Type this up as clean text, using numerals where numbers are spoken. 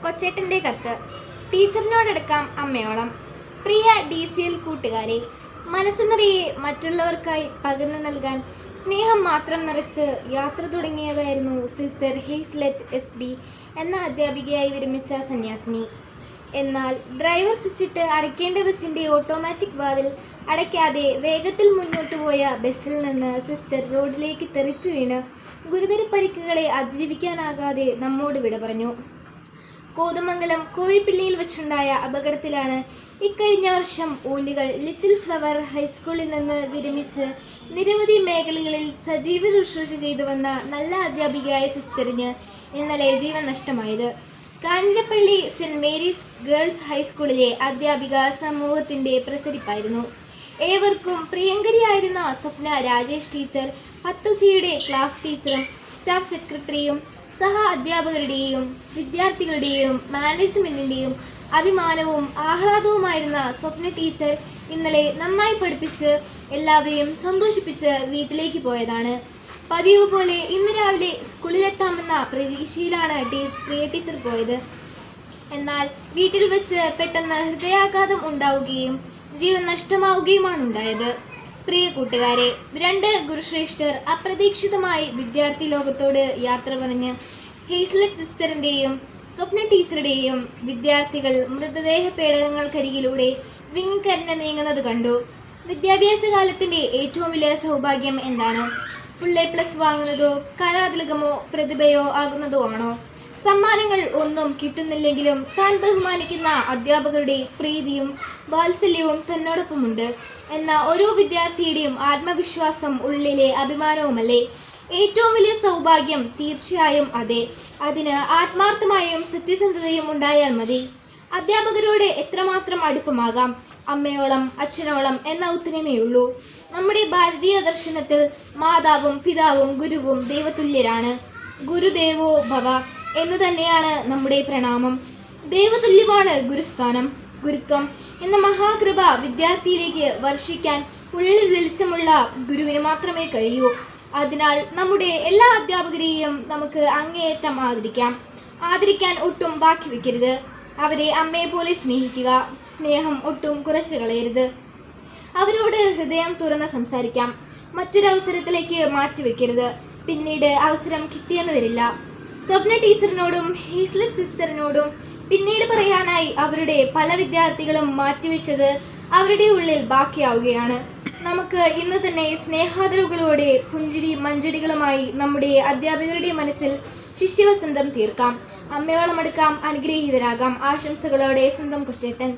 കൊച്ചേട്ടൻ്റെ കത്ത്. ടീച്ചറിനോടടുക്കാം അമ്മയോളം. പ്രിയ DCL കൂട്ടുകാരെ, മനസ്സ് നിറയെ മറ്റുള്ളവർക്കായി പകർന്നു നൽകാൻ സ്നേഹം മാത്രം നിറച്ച് യാത്ര തുടങ്ങിയതായിരുന്നു സിസ്റ്റർ ഹേസ്ലെറ്റ് SD എന്ന അധ്യാപികയായി വിരമിച്ച സന്യാസിനി. എന്നാൽ ഡ്രൈവർ സ്വിച്ചിട്ട് അടയ്ക്കേണ്ട ബസ്സിൻ്റെ ഓട്ടോമാറ്റിക് വാതിൽ അടയ്ക്കാതെ വേഗത്തിൽ മുന്നോട്ട് പോയ ബസ്സിൽ നിന്ന് സിസ്റ്റർ റോഡിലേക്ക് തെറിച്ചു വീണ് ഗുരുതര പരിക്കുകളെ അതിജീവിക്കാനാകാതെ നമ്മോട് വിട പറഞ്ഞു. കോതമംഗലം കോഴിപ്പിള്ളിയിൽ വെച്ചുണ്ടായ അപകടത്തിലാണ് ഇക്കഴിഞ്ഞ വർഷം ഊന്നുകൾ ലിറ്റിൽ ഫ്ലവർ ഹൈസ്കൂളിൽ നിന്ന് വിരമിച്ച് നിരവധി മേഖലകളിൽ സജീവ ശുശ്രൂഷ ചെയ്തു വന്ന നല്ല അധ്യാപികയായ സിസ്റ്ററിന് ഇന്നലെ ജീവൻ നഷ്ടമായത്. കാഞ്ഞിരപ്പള്ളി സെന്റ് മേരീസ് ഗേൾസ് ഹൈസ്കൂളിലെ അധ്യാപിക സമൂഹത്തിൻ്റെ പ്രസരിപ്പായിരുന്നു. ഏവർക്കും പ്രിയങ്കരിയായിരുന്ന സ്വപ്ന രാജേഷ് ടീച്ചർ 10Cയുടെ ക്ലാസ് ടീച്ചറും സ്റ്റാഫ് സെക്രട്ടറിയും സഹ അധ്യാപകരുടെയും വിദ്യാർത്ഥികളുടെയും മാനേജ്മെൻറ്റിൻ്റെയും അഭിമാനവും ആഹ്ലാദവുമായിരുന്ന സ്വപ്ന ടീച്ചർ ഇന്നലെ നന്നായി പഠിപ്പിച്ച് എല്ലാവരെയും സന്തോഷിപ്പിച്ച് വീട്ടിലേക്ക് പോയതാണ്. പതിവ് പോലെ ഇന്ന് രാവിലെ സ്കൂളിലെത്താമെന്ന പ്രതീക്ഷയിലാണ് പ്രിയ ടീച്ചർ പോയത്. എന്നാൽ വീട്ടിൽ വെച്ച് പെട്ടെന്ന് ഹൃദയാഘാതം ഉണ്ടാവുകയും ജീവൻ നഷ്ടമാവുകയുമാണ് ഉണ്ടായത്. പ്രിയ കൂട്ടുകാരെ, 2 ഗുരുശ്രേഷ്ഠർ അപ്രതീക്ഷിതമായി വിദ്യാർത്ഥി ലോകത്തോട് യാത്ര പറഞ്ഞ് ഹേസ്ലെറ്റ് സിസ്റ്ററിൻ്റെയും സ്വപ്ന ടീച്ചറുടെയും വിദ്യാർത്ഥികൾ മൃതദേഹ പേടകങ്ങൾക്കരികിലൂടെ വിങ്ങിക്കരഞ്ഞ് നീങ്ങുന്നത് കണ്ടു. വിദ്യാഭ്യാസ കാലത്തിൻ്റെ ഏറ്റവും വലിയ സൗഭാഗ്യം എന്താണ്? ഫുൾ A+ വാങ്ങുന്നതോ കലാതിലകമോ പ്രതിഭയോ ആകുന്നതോ ആണോ? സമ്മാനങ്ങൾ ഒന്നും കിട്ടുന്നില്ലെങ്കിലും താൻ ബഹുമാനിക്കുന്ന അധ്യാപകരുടെ പ്രീതിയും വാത്സല്യവും തന്നോടൊപ്പമുണ്ട് എന്ന ഓരോ വിദ്യാർത്ഥിയുടെയും ആത്മവിശ്വാസം ഉള്ളിലെ അഭിമാനവുമല്ലേ ഏറ്റവും വലിയ സൗഭാഗ്യം? തീർച്ചയായും അതെ. അതിന് ആത്മാർത്ഥമായും സത്യസന്ധതയും ഉണ്ടായാൽ മതി. അധ്യാപകരോട് എത്രമാത്രം അടുപ്പമാകാം? അമ്മയോളം അച്ഛനോളം എന്ന ഉത്തരമേ ഉള്ളൂ. നമ്മുടെ ഭാരതീയ ദർശനത്തിൽ മാതാവും പിതാവും ഗുരുവും ദൈവതുല്യരാണ്. ഗുരുദേവോ ഭവ എന്നു തന്നെയാണ് നമ്മുടെ പ്രണാമം. ദൈവതുല്യമാണ് ഗുരുസ്ഥാനം. ഗുരുത്വം എന്ന മഹാകൃപ വിദ്യാർത്ഥിയിലേക്ക് വർഷിക്കാൻ ഉള്ളിൽ വെളിച്ചമുള്ള ഗുരുവിന് മാത്രമേ കഴിയൂ. അതിനാൽ നമ്മുടെ എല്ലാ അധ്യാപകരെയും നമുക്ക് അങ്ങേയറ്റം ആദരിക്കാൻ ഒട്ടും ബാക്കി വയ്ക്കരുത്. അവരെ അമ്മയെ പോലെ സ്നേഹിക്കുക. സ്നേഹം ഒട്ടും കുറച്ചു കളയരുത്. അവരോട് ഹൃദയം തുറന്ന് സംസാരിക്കാം. മറ്റൊരവസരത്തിലേക്ക് മാറ്റിവെക്കരുത്. പിന്നീട് അവസരം കിട്ടിയെന്ന് വരില്ല. സ്വപ്ന ടീച്ചറിനോടും ഹേസ്ലെറ്റ് സിസ്റ്ററിനോടും പിന്നീട് പറയാനായി അവരുടെ പല വിദ്യാർത്ഥികളും മാറ്റിവെച്ചത് അവരുടെ ഉള്ളിൽ ബാക്കിയാവുകയാണ്. നമുക്ക് ഇന്ന് തന്നെ സ്നേഹാദരവുകളോടെ പുഞ്ചിരി മഞ്ചരികളുമായി നമ്മുടെ അധ്യാപകരുടെ മനസ്സിൽ ശിഷ്യവസന്തം തീർക്കാം. അമ്മയോളം അടുക്കാം, അനുഗ്രഹീതരാകാം. ആശംസകളോടെ സ്വന്തം കൊച്ചേട്ടൻ.